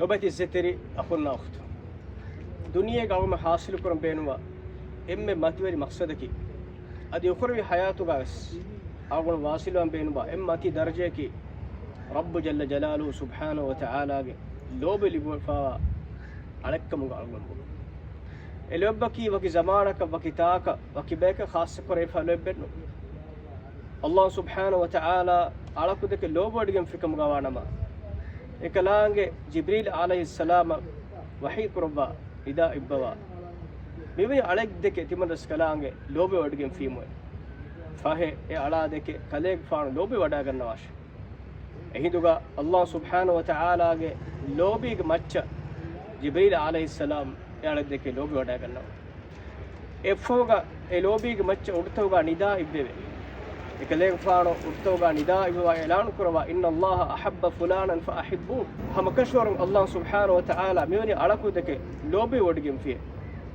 وبتي الزتري أخونا أخت دنيا قوم حاصل كرم بينوا إما ماتوري مقصدك أدي أخروي حياته بس أقول واصلوا بينوا إما تي درجة كي رب جل جلاله سبحانه وتعالى لو بلي فا عليكم قالوا اللي يبكي وكي زمانك وكي تاك وكي بيك خاص كريم فلبنو الله سبحانه وتعالى على كذلك لو بديهم فيكم قوانا ما إكلانge جبريل عليه السلام وحي كربا إذا إبوا ميمي عليك دك تمنس كلانge لو بديهم فيمو فاه على دك كليك فان لو بودا كنواش هيدوغا الله سبحانه وتعالى لو بيج مچ جبريل عليه السلام على دك لو بودا كنوا إفوغا لو بيج مچ أورتوغا ندا إبوه إكليك فانو أرتوغا نداء وإعلان كروا إن الله أحب فلانا فأحبوه هم كشور الله سبحانه وتعالى ميوني على كودك لوبي ودقم فيه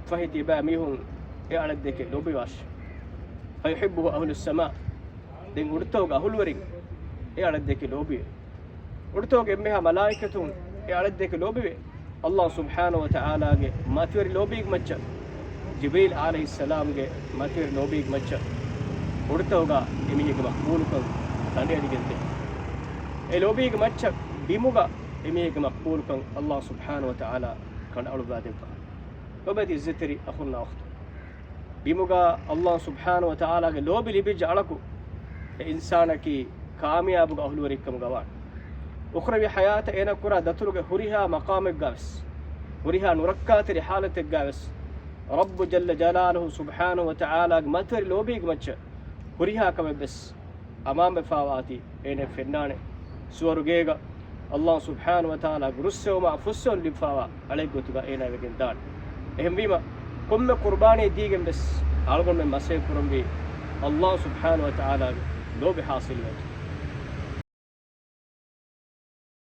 فهتي با ميهون على الدك لوبي واش فيحبه أهل السماء دين أرتوغا أهل ورين على الدك لوبي أرتوغا إمها ملائكة على الدك لوبي الله سبحانه وتعالى ما توري لوبي مچ جبريل عليه السلام ما توري لوبي مچ ورتوغا إميهك مقبولكم تاني أديكنتي لوبيك ماتش بيموغا إميهك مقبولكم الله سبحانه وتعالى كان أولو بادمك وبدي الزتري أخونا أخت بيموغا الله سبحانه وتعالى لوبي اللي بيجي علىكو إنسانك كامياب أهل وريكم غوان أخرى حياة أنا كرا دتلوك هريها مقامك غاوس هريها نركات رحالتك غاوس رب جل جلاله سبحانه وتعالى ماتر لوبيك ماتش هريها كم بس أمام فاواتي إن فنانة سورجيجا الله سبحانه وتعالى رسوا مع فسوا لفاوا عليك تبا إنا بجندان إهم بيما كم قرباني ديجن بس على قول من مسيح كرم بي الله سبحانه وتعالى لو بحاصل